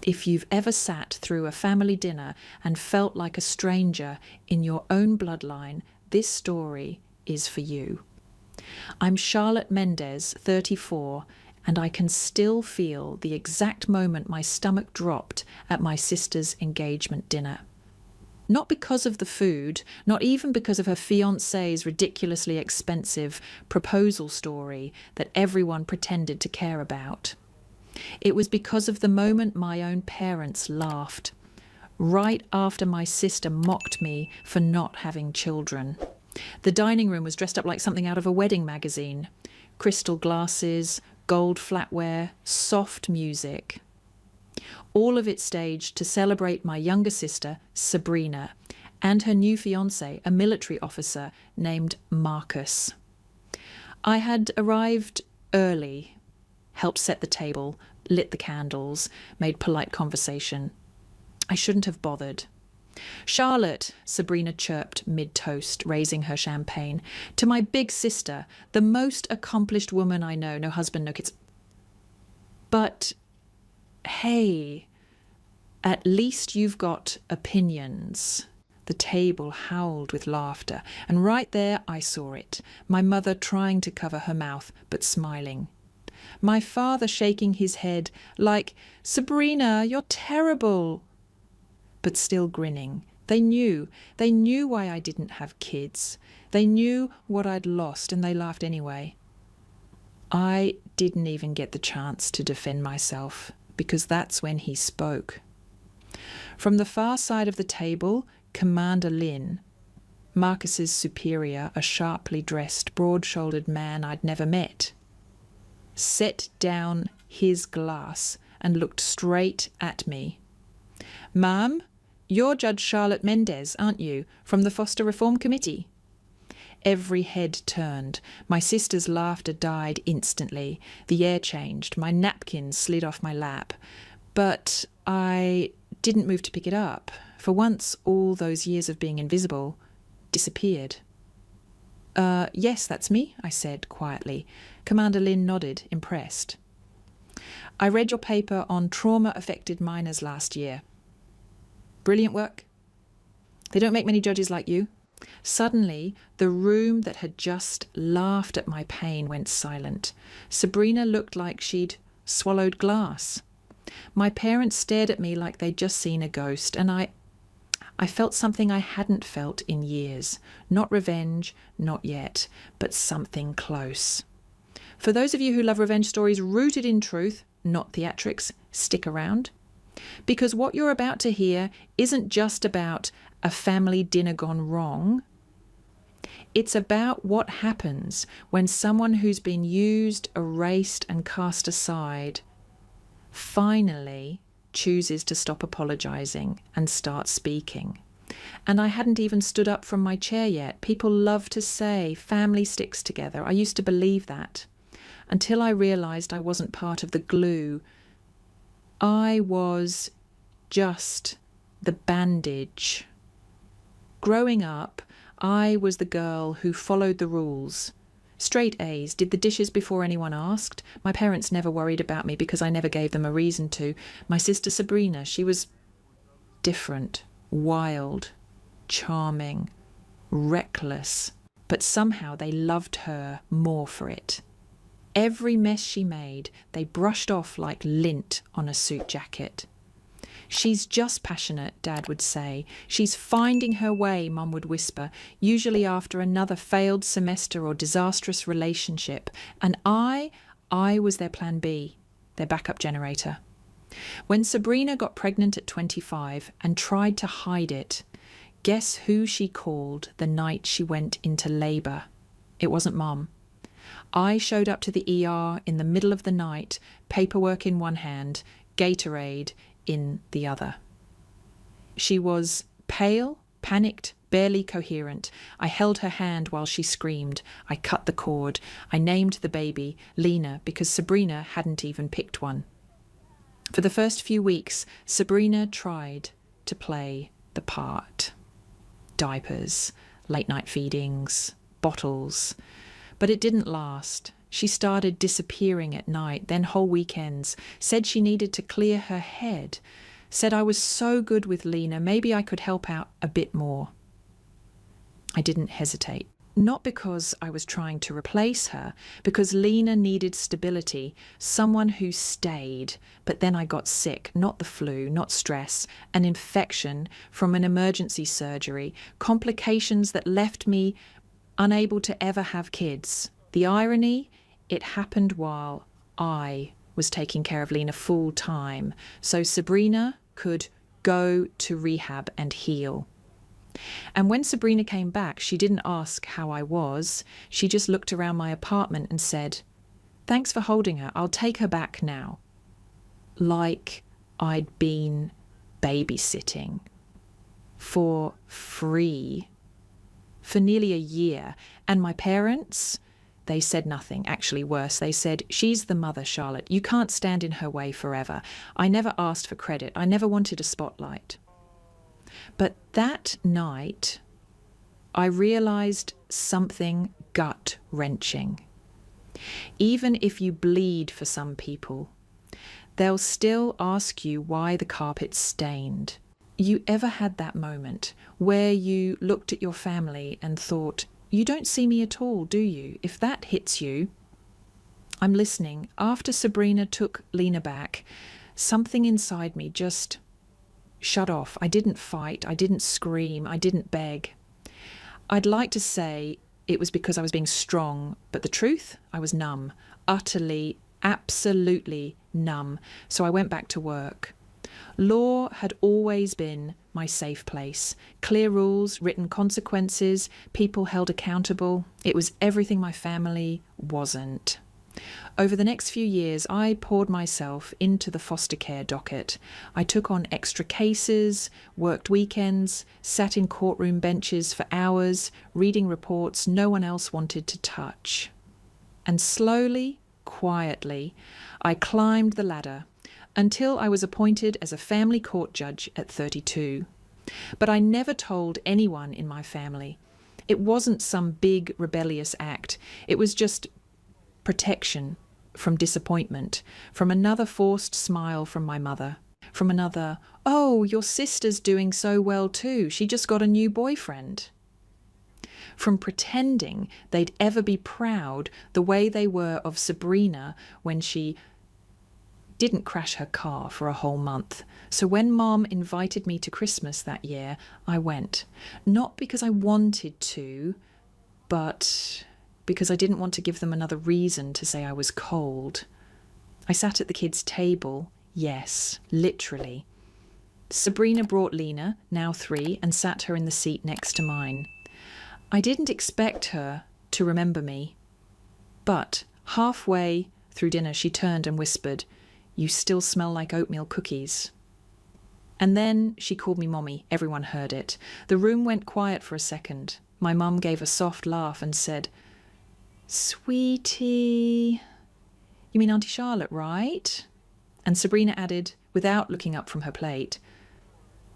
If you've ever sat through a family dinner and felt like a stranger in your own bloodline, this story is for you. I'm Charlotte Mendez, 34, and I can still feel the exact moment my stomach dropped at my sister's engagement dinner. Not because of the food, not even because of her fiancé's ridiculously expensive proposal story that everyone pretended to care about. It was because of the moment my own parents laughed, right after my sister mocked me for not having children. The dining room was dressed up like something out of a wedding magazine. Crystal glasses, gold flatware, soft music. All of it staged to celebrate my younger sister, Sabrina, and her new fiancé, a military officer named Marcus. I had arrived early, helped set the table, lit the candles, made polite conversation. I shouldn't have bothered. "Charlotte," Sabrina chirped mid-toast, raising her champagne. "To my big sister, the most accomplished woman I know, no husband, no kids." But, hey, at least you've got opinions. The table howled with laughter, and right there I saw it, my mother trying to cover her mouth, but smiling. My father shaking his head like, "Sabrina, you're terrible," but still grinning. They knew why I didn't have kids. They knew what I'd lost, and they laughed anyway. I didn't even get the chance to defend myself, because that's when he spoke. From the far side of the table, Commander Lin, Marcus's superior, a sharply dressed, broad-shouldered man I'd never met, set down his glass and looked straight at me. "Ma'am, you're Judge Charlotte Mendez, aren't you, from the Foster Reform Committee?" Every head turned. My sister's laughter died instantly. The air changed. My napkin slid off my lap. But I didn't move to pick it up. For once, all those years of being invisible disappeared. Yes, that's me," I said quietly. Commander Lin nodded, impressed. "I read your paper on trauma-affected minors last year. Brilliant work. They don't make many judges like you." Suddenly, the room that had just laughed at my pain went silent. Sabrina looked like she'd swallowed glass. My parents stared at me like they'd just seen a ghost, and I felt something I hadn't felt in years. Not revenge, not yet, but something close. For those of you who love revenge stories rooted in truth, not theatrics, stick around. Because what you're about to hear isn't just about a family dinner gone wrong. It's about what happens when someone who's been used, erased, and cast aside finally chooses to stop apologizing and start speaking. And I hadn't even stood up from my chair yet. People love to say family sticks together. I used to believe that until I realized I wasn't part of the glue. I was just the bandage. Growing up, I was the girl who followed the rules. Straight A's, did the dishes before anyone asked. My parents never worried about me because I never gave them a reason to. My sister Sabrina, she was different, wild, charming, reckless, but somehow they loved her more for it. Every mess she made, they brushed off like lint on a suit jacket. "She's just passionate," Dad would say. "She's finding her way," Mum would whisper, usually after another failed semester or disastrous relationship. And I was their plan B, their backup generator. When Sabrina got pregnant at 25 and tried to hide it, guess who she called the night she went into labour? It wasn't Mum. I showed up to the ER in the middle of the night, paperwork in one hand, Gatorade in the other. She was pale, panicked, barely coherent. I held her hand while she screamed. I cut the cord. I named the baby Lena because Sabrina hadn't even picked one. For the first few weeks, Sabrina tried to play the part. Diapers, late-night feedings, bottles. But it didn't last. She started disappearing at night, then whole weekends, said she needed to clear her head, said I was so good with Lena, maybe I could help out a bit more. I didn't hesitate. Not because I was trying to replace her, because Lena needed stability, someone who stayed. But then I got sick, not the flu, not stress, an infection from an emergency surgery, complications that left me unable to ever have kids. The irony, it happened while I was taking care of Lena full time, so Sabrina could go to rehab and heal. And when Sabrina came back, she didn't ask how I was. She just looked around my apartment and said, "Thanks for holding her. I'll take her back now." Like I'd been babysitting for free for nearly a year. And my parents, they said nothing. Actually worse, they said, "She's the mother, Charlotte. You can't stand in her way forever. I never asked for credit. I never wanted a spotlight." But that night, I realized something gut-wrenching. Even if you bleed for some people, they'll still ask you why the carpet's stained. You ever had that moment where you looked at your family and thought, "You don't see me at all, do you?" If that hits you, I'm listening. After Sabrina took Lena back, something inside me just shut off. I didn't fight. I didn't scream. I didn't beg. I'd like to say it was because I was being strong, but the truth, I was numb. Utterly, absolutely numb. So I went back to work. Law had always been my safe place. Clear rules, written consequences, people held accountable. It was everything my family wasn't. Over the next few years, I poured myself into the foster care docket. I took on extra cases, worked weekends, sat in courtroom benches for hours, reading reports no one else wanted to touch. And slowly, quietly, I climbed the ladder until I was appointed as a family court judge at 32. But I never told anyone in my family. It wasn't some big rebellious act. It was just protection from disappointment, from another forced smile from my mother, from another, "Oh, your sister's doing so well too. She just got a new boyfriend." From pretending they'd ever be proud the way they were of Sabrina when she didn't crash her car for a whole month. So when Mom invited me to Christmas that year, I went. Not because I wanted to, but because I didn't want to give them another reason to say I was cold. I sat at the kids' table, yes, literally. Sabrina brought Lena, now 3, and sat her in the seat next to mine. I didn't expect her to remember me, but halfway through dinner she turned and whispered, "You still smell like oatmeal cookies." And then she called me Mommy. Everyone heard it. The room went quiet for a second. My mum gave a soft laugh and said, "Sweetie, you mean Auntie Charlotte, right?" And Sabrina added, without looking up from her plate,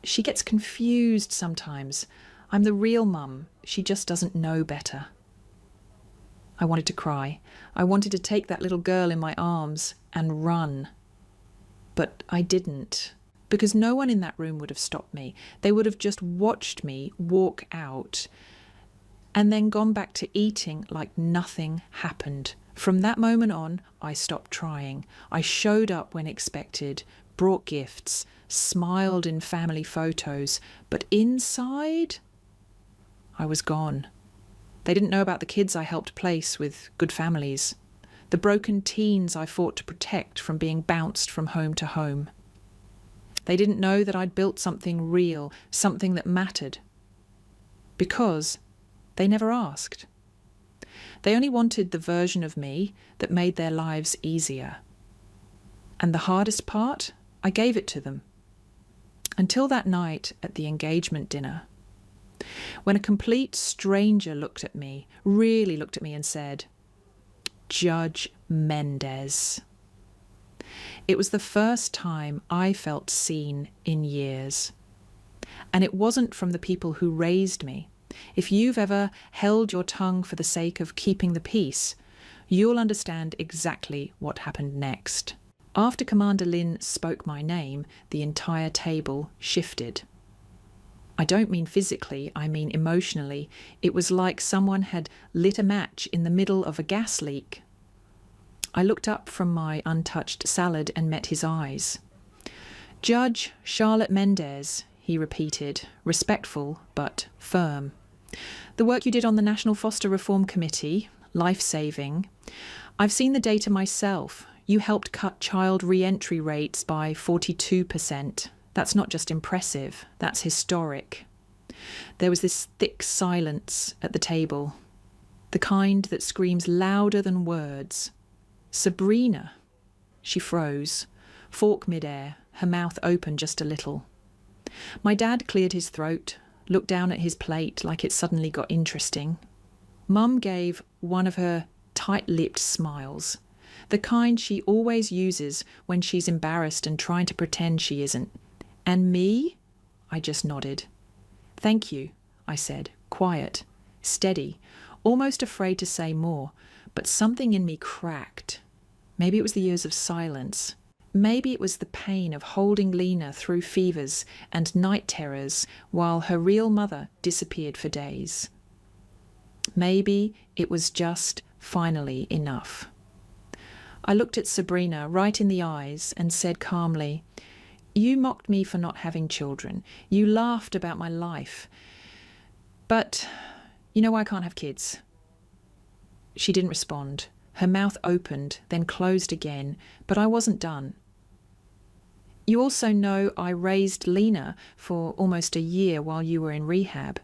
"She gets confused sometimes. I'm the real mum. She just doesn't know better." I wanted to cry. I wanted to take that little girl in my arms and run. But I didn't, because no one in that room would have stopped me. They would have just watched me walk out and then gone back to eating like nothing happened. From that moment on, I stopped trying. I showed up when expected, brought gifts, smiled in family photos, but inside, I was gone. They didn't know about the kids I helped place with good families, the broken teens I fought to protect from being bounced from home to home. They didn't know that I'd built something real, something that mattered, because they never asked. They only wanted the version of me that made their lives easier. And the hardest part, I gave it to them. Until that night at the engagement dinner, when a complete stranger looked at me, really looked at me and said, "Judge Mendez." It was the first time I felt seen in years. And it wasn't from the people who raised me. If you've ever held your tongue for the sake of keeping the peace, You'll understand exactly what happened next. After Commander Lin spoke my name, the entire table shifted. I don't mean physically, I mean emotionally. It was like someone had lit a match in the middle of a gas leak. I looked up from my untouched salad and met his eyes. "Judge Charlotte Mendez," he repeated, respectful but firm. "The work you did on the National Foster Reform Committee, life-saving. I've seen the data myself. You helped cut child re-entry rates by 42%. That's not just impressive, that's historic." There was this thick silence at the table, the kind that screams louder than words. "Sabrina." She froze, fork midair, her mouth open just a little. My dad cleared his throat, looked down at his plate like it suddenly got interesting. Mum gave one of her tight-lipped smiles, the kind she always uses when she's embarrassed and trying to pretend she isn't. "And me?" I just nodded. "Thank you," I said, quiet, steady, almost afraid to say more, but something in me cracked. Maybe it was the years of silence. Maybe it was the pain of holding Lena through fevers and night terrors while her real mother disappeared for days. Maybe it was just finally enough. I looked at Sabrina right in the eyes and said calmly, "You mocked me for not having children. You laughed about my life. But you know I can't have kids." She didn't respond. Her mouth opened, then closed again, but I wasn't done. "You also know I raised Lena for almost a year while you were in rehab.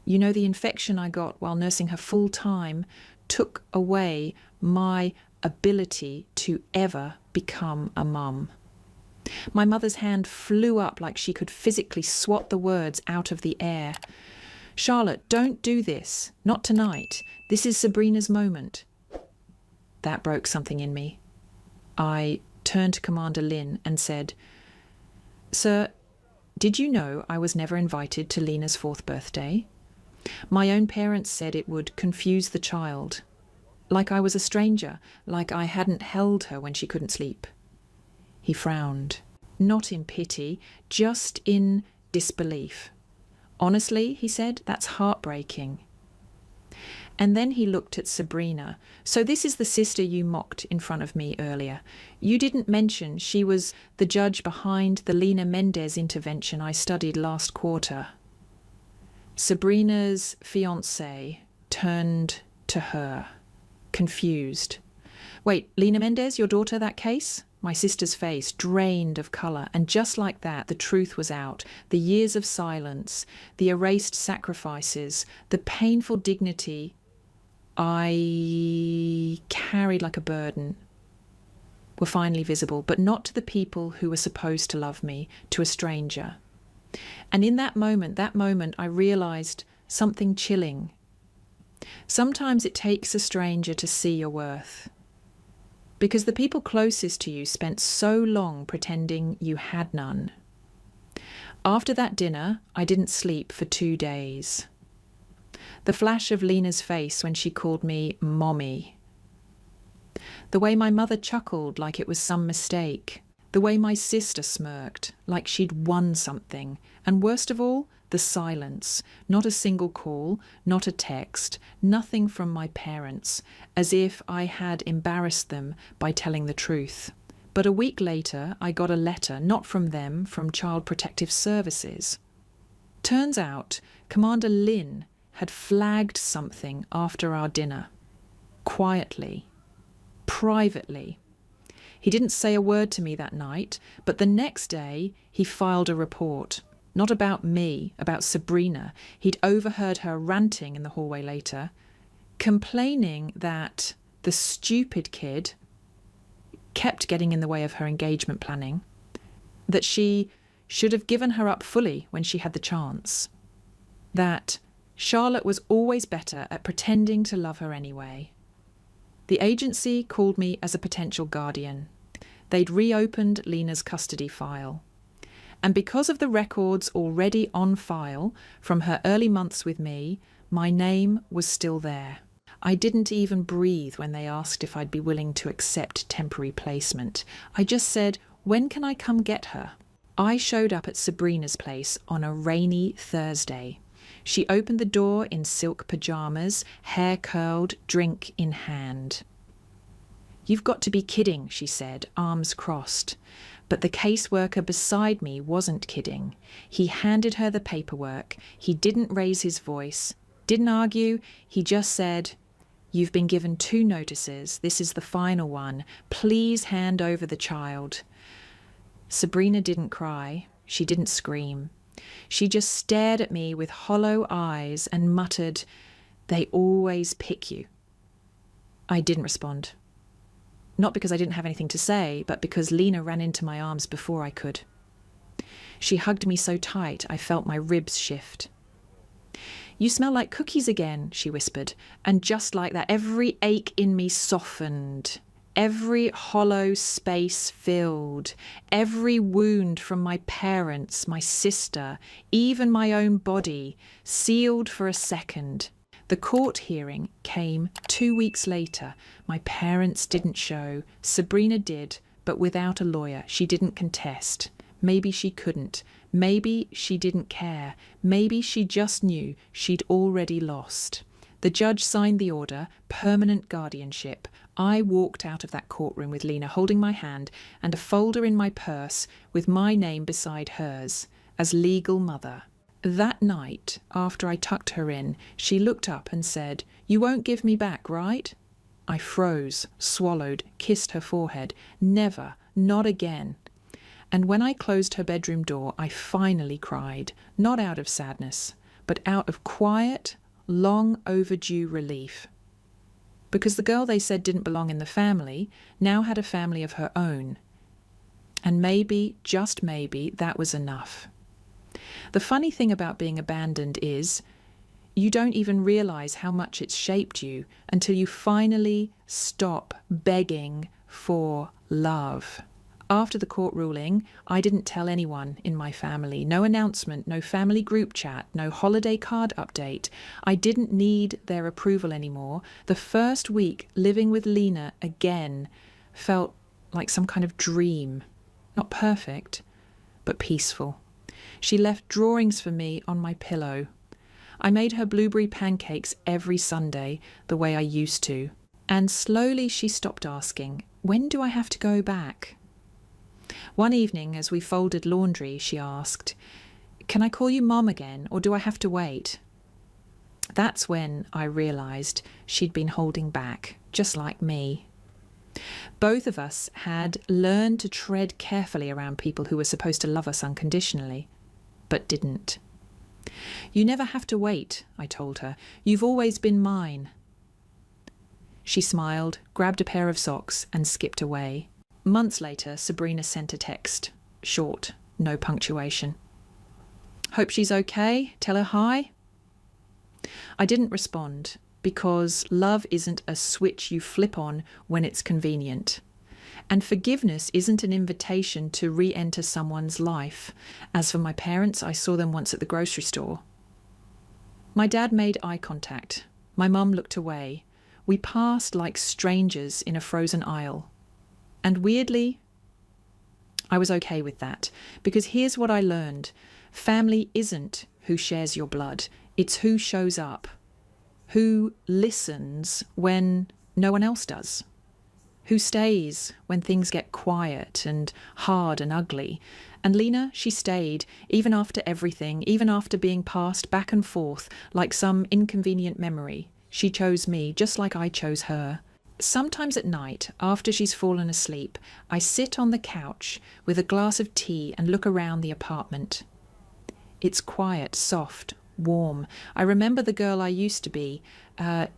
You know the infection I got while nursing her full time took away my ability to ever become a mum." My mother's hand flew up like she could physically swat the words out of the air. "Charlotte, don't do this. Not tonight. This is Sabrina's moment." That broke something in me. I turned to Commander Lin and said, "Sir, did you know I was never invited to Lena's 4th birthday? My own parents said it would confuse the child. Like I was a stranger, like I hadn't held her when she couldn't sleep." He frowned, not in pity, just in disbelief. "Honestly," he said, "that's heartbreaking." And then he looked at Sabrina. "So this is the sister you mocked in front of me earlier. You didn't mention she was the judge behind the Lena Mendez intervention I studied last quarter." Sabrina's fiancé turned to her, confused. "Wait, Lena Mendez, your daughter, that case?" My sister's face drained of colour, and just like that, the truth was out. The years of silence, the erased sacrifices, the painful dignity I carried like a burden were finally visible, but not to the people who were supposed to love me, to a stranger. And in that moment, I realised something chilling. Sometimes it takes a stranger to see your worth, because the people closest to you spent so long pretending you had none. After that dinner, I didn't sleep for 2 days. The flash of Lena's face when she called me Mommy. The way my mother chuckled like it was some mistake. The way my sister smirked like she'd won something. And worst of all, the silence. Not a single call, not a text, nothing from my parents, as if I had embarrassed them by telling the truth. But a week later, I got a letter, not from them, from Child Protective Services. Turns out, Commander Lin had flagged something after our dinner. Quietly. Privately. He didn't say a word to me that night, but the next day he filed a report. Not about me, about Sabrina. He'd overheard her ranting in the hallway later, complaining that the stupid kid kept getting in the way of her engagement planning, that she should have given her up fully when she had the chance, that Charlotte was always better at pretending to love her anyway. The agency called me as a potential guardian. They'd reopened Lena's custody file. And because of the records already on file from her early months with me, my name was still there. I didn't even breathe when they asked if I'd be willing to accept temporary placement. I just said, "When can I come get her?" I showed up at Sabrina's place on a rainy Thursday. She opened the door in silk pajamas, hair curled, drink in hand. "You've got to be kidding," she said, arms crossed. But the caseworker beside me wasn't kidding. He handed her the paperwork. He didn't raise his voice, didn't argue. He just said, "You've been given 2 notices. This is the final one. Please hand over the child." Sabrina didn't cry. She didn't scream. She just stared at me with hollow eyes and muttered, "They always pick you." I didn't respond. Not because I didn't have anything to say, but because Lena ran into my arms before I could. She hugged me so tight I felt my ribs shift. "You smell like cookies again," she whispered, and just like that, every ache in me softened. Every hollow space filled, every wound from my parents, my sister, even my own body, sealed for a second. The court hearing came 2 weeks later. My parents didn't show. Sabrina did, but without a lawyer. She didn't contest. Maybe she couldn't. Maybe she didn't care. Maybe she just knew she'd already lost. The judge signed the order, permanent guardianship. I walked out of that courtroom with Lena holding my hand and a folder in my purse with my name beside hers as legal mother. That night, after I tucked her in, she looked up and said, "You won't give me back, right?" I froze, swallowed, kissed her forehead. Never, not again. And when I closed her bedroom door, I finally cried, not out of sadness, but out of quiet, long overdue relief. Because the girl they said didn't belong in the family now had a family of her own. And maybe, just maybe, that was enough. The funny thing about being abandoned is you don't even realize how much it's shaped you until you finally stop begging for love. After the court ruling, I didn't tell anyone in my family. No announcement, no family group chat, no holiday card update. I didn't need their approval anymore. The first week living with Lena again felt like some kind of dream. Not perfect, but peaceful. She left drawings for me on my pillow. I made her blueberry pancakes every Sunday, the way I used to. And slowly she stopped asking, "When do I have to go back?" One evening, as we folded laundry, she asked, "Can I call you Mom again, or do I have to wait?" That's when I realised she'd been holding back, just like me. Both of us had learned to tread carefully around people who were supposed to love us unconditionally, but didn't. "You never have to wait," I told her. "You've always been mine." She smiled, grabbed a pair of socks, and skipped away. Months later, Sabrina sent a text. Short, no punctuation. "Hope she's okay. Tell her hi." I didn't respond, because love isn't a switch you flip on when it's convenient. And forgiveness isn't an invitation to re-enter someone's life. As for my parents, I saw them once at the grocery store. My dad made eye contact. My mum looked away. We passed like strangers in a frozen aisle. And weirdly, I was okay with that, because here's what I learned. Family isn't who shares your blood. It's who shows up, who listens when no one else does, who stays when things get quiet and hard and ugly. And Lena, she stayed, even after everything, even after being passed back and forth like some inconvenient memory. She chose me, just like I chose her. Sometimes at night, after she's fallen asleep, I sit on the couch with a glass of tea and look around the apartment. It's quiet, soft, warm. I remember the girl I used to be,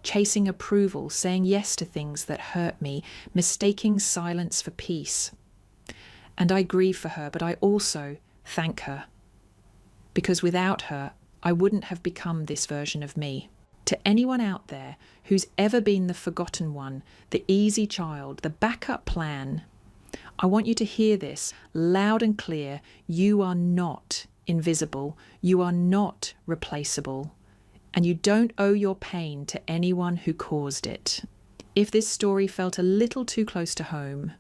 chasing approval, saying yes to things that hurt me, mistaking silence for peace. And I grieve for her, but I also thank her. Because without her, I wouldn't have become this version of me. To anyone out there who's ever been the forgotten one, the easy child, the backup plan, I want you to hear this loud and clear. You are not invisible. You are not replaceable. and you don't owe your pain to anyone who caused it. If this story felt a little too close to home,